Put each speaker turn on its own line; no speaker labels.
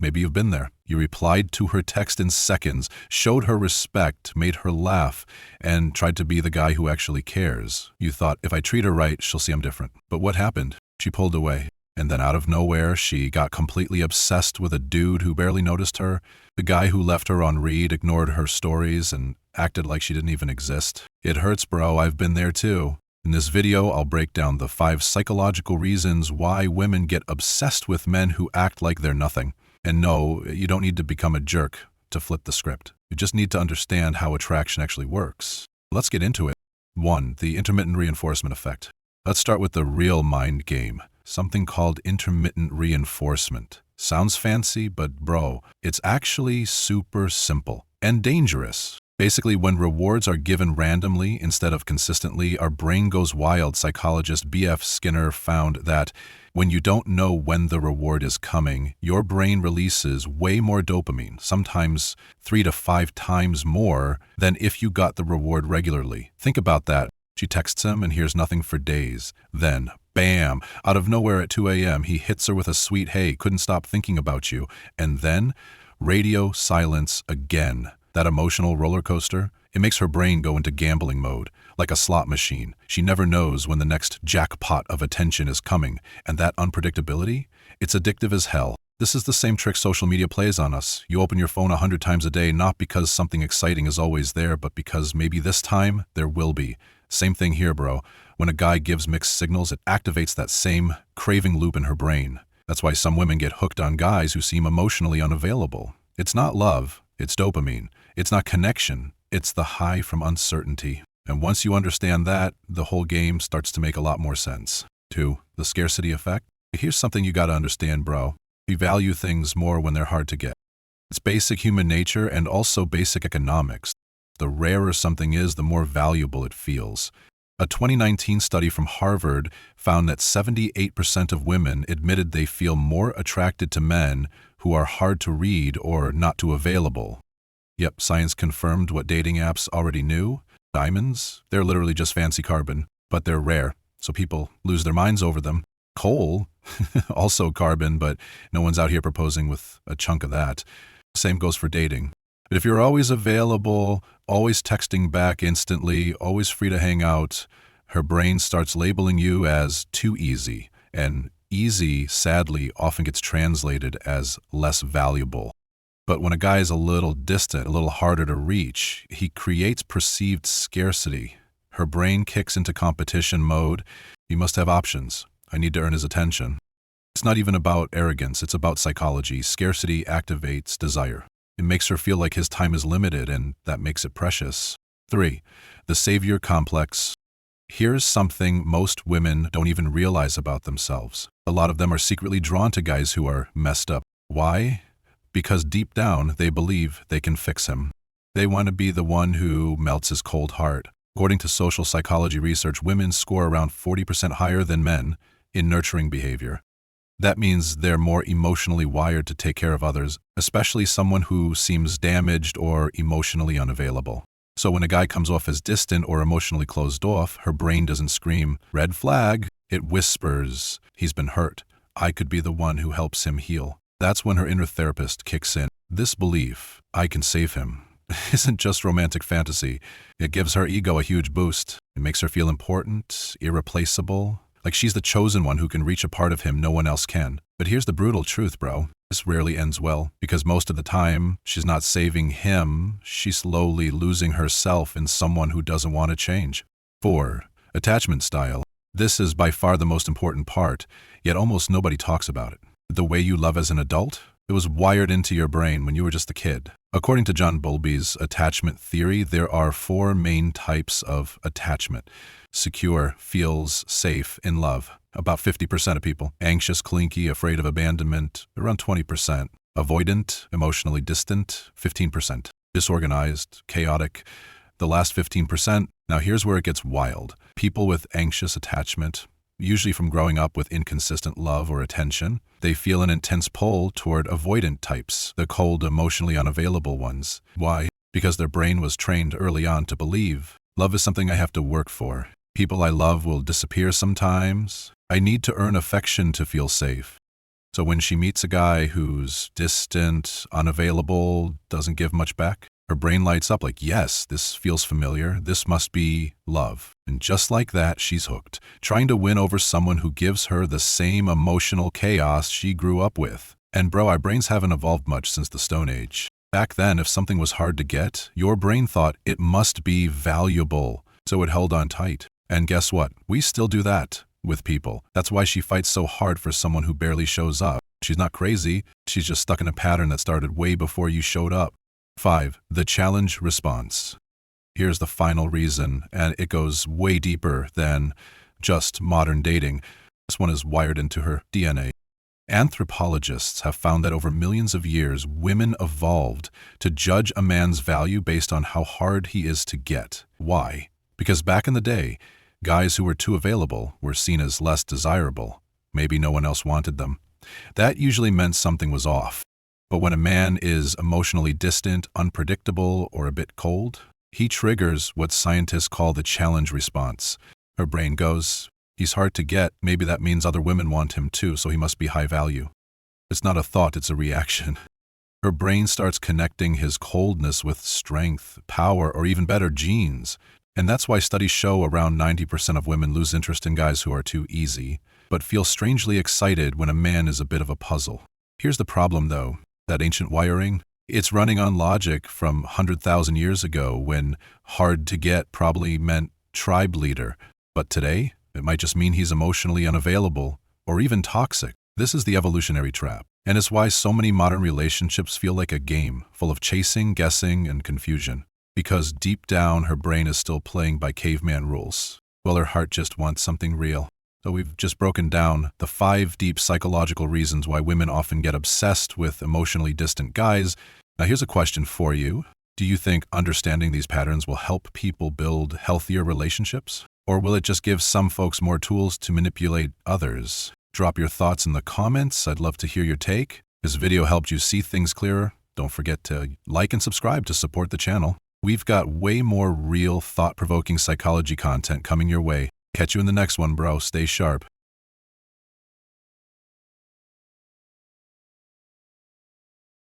Maybe you've been there. You replied to her text in seconds, showed her respect, made her laugh, and tried to be the guy who actually cares. You thought, if I treat her right, she'll see I'm different. But what happened? She pulled away. And then out of nowhere, she got completely obsessed with a dude who barely noticed her. The guy who left her on read ignored her stories and acted like she didn't even exist. It hurts, bro. I've been there too. In this video, I'll break down the 5 psychological reasons why women get obsessed with men who act like they're nothing. And no, you don't need to become a jerk to flip the script. You just need to understand how attraction actually works. Let's get into it. 1. The intermittent reinforcement effect. Let's start with the real mind game. Something called intermittent reinforcement. Sounds fancy, but bro, it's actually super simple and dangerous. Basically, when rewards are given randomly instead of consistently, our brain goes wild. Psychologist B.F. Skinner found that when you don't know when the reward is coming, your brain releases way more dopamine, sometimes 3 to 5 times more than if you got the reward regularly. Think about that. She texts him and hears nothing for days. Then, bam, out of nowhere at 2 a.m., he hits her with a sweet, hey, couldn't stop thinking about you. And then, radio silence again. That emotional roller coaster, it makes her brain go into gambling mode, like a slot machine. She never knows when the next jackpot of attention is coming, and that unpredictability, it's addictive as hell. This is the same trick social media plays on us. You open your phone 100 times a day, not because something exciting is always there, but because maybe this time there will be. Same thing here, bro. When a guy gives mixed signals, it activates that same craving loop in her brain. That's why some women get hooked on guys who seem emotionally unavailable. It's not love, it's dopamine. It's not connection, it's the high from uncertainty. And once you understand that, the whole game starts to make a lot more sense. 2. The scarcity effect. Here's something you gotta understand, bro. We value things more when they're hard to get. It's basic human nature and also basic economics. The rarer something is, the more valuable it feels. A 2019 study from Harvard found that 78% of women admitted they feel more attracted to men who are hard to read or not too available. Yep, science confirmed what dating apps already knew. Diamonds, they're literally just fancy carbon, but they're rare, so people lose their minds over them. Coal, also carbon, but no one's out here proposing with a chunk of that. Same goes for dating. But if you're always available, always texting back instantly, always free to hang out, her brain starts labeling you as too easy. And easy, sadly, often gets translated as less valuable. But when a guy is a little distant, a little harder to reach, he creates perceived scarcity. Her brain kicks into competition mode. He must have options. I need to earn his attention. It's not even about arrogance, it's about psychology. Scarcity activates desire. It makes her feel like his time is limited, and that makes it precious. 3. The savior complex. Here's something most women don't even realize about themselves. A lot of them are secretly drawn to guys who are messed up. Why? Because deep down, they believe they can fix him. They want to be the one who melts his cold heart. According to social psychology research, women score around 40% higher than men in nurturing behavior. That means they're more emotionally wired to take care of others, especially someone who seems damaged or emotionally unavailable. So when a guy comes off as distant or emotionally closed off, her brain doesn't scream, "Red flag." It whispers, "He's been hurt. I could be the one who helps him heal." That's when her inner therapist kicks in. This belief, "I can save him," isn't just romantic fantasy. It gives her ego a huge boost. It makes her feel important, irreplaceable, like she's the chosen one who can reach a part of him no one else can. But here's the brutal truth, bro. This rarely ends well, because most of the time, she's not saving him, she's slowly losing herself in someone who doesn't want to change. 4. Attachment style. This is by far the most important part, yet almost nobody talks about it. The way you love as an adult, it was wired into your brain when you were just a kid. According to John Bowlby's attachment theory, there are 4 main types of attachment. Secure, feels safe, in love. About 50% of people. Anxious, clingy, afraid of abandonment, around 20%. Avoidant, emotionally distant, 15%. Disorganized, chaotic, the last 15%. Now here's where it gets wild. People with anxious attachment, usually from growing up with inconsistent love or attention, they feel an intense pull toward avoidant types, the cold, emotionally unavailable ones. Why? Because their brain was trained early on to believe, love is something I have to work for. People I love will disappear sometimes. I need to earn affection to feel safe. So when she meets a guy who's distant, unavailable, doesn't give much back, her brain lights up like, yes, this feels familiar. This must be love. And just like that, she's hooked, trying to win over someone who gives her the same emotional chaos she grew up with. And bro, our brains haven't evolved much since the Stone Age. Back then, if something was hard to get, your brain thought it must be valuable, so it held on tight. And guess what? We still do that with people. That's why she fights so hard for someone who barely shows up. She's not crazy. She's just stuck in a pattern that started way before you showed up. 5. The challenge response. Here's the final reason, and it goes way deeper than just modern dating. This one is wired into her DNA. Anthropologists have found that over millions of years, women evolved to judge a man's value based on how hard he is to get. Why? Because back in the day, guys who were too available were seen as less desirable. Maybe no one else wanted them. That usually meant something was off. But when a man is emotionally distant, unpredictable, or a bit cold, he triggers what scientists call the challenge response. Her brain goes, he's hard to get, maybe that means other women want him too, so he must be high value. It's not a thought, it's a reaction. Her brain starts connecting his coldness with strength, power, or even better, genes. And that's why studies show around 90% of women lose interest in guys who are too easy, but feel strangely excited when a man is a bit of a puzzle. Here's the problem though. That ancient wiring, it's running on logic from 100,000 years ago when hard to get probably meant tribe leader. But today, it might just mean he's emotionally unavailable or even toxic. This is the evolutionary trap. And it's why so many modern relationships feel like a game, full of chasing, guessing, and confusion. Because deep down, her brain is still playing by caveman rules, while her heart just wants something real. So we've just broken down the 5 deep psychological reasons why women often get obsessed with emotionally distant guys. Now here's a question for you. Do you think understanding these patterns will help people build healthier relationships? Or will it just give some folks more tools to manipulate others? Drop your thoughts in the comments. I'd love to hear your take. If this video helped you see things clearer, don't forget to like and subscribe to support the channel. We've got way more real, thought-provoking psychology content coming your way. Catch you in the next one, bro. Stay sharp.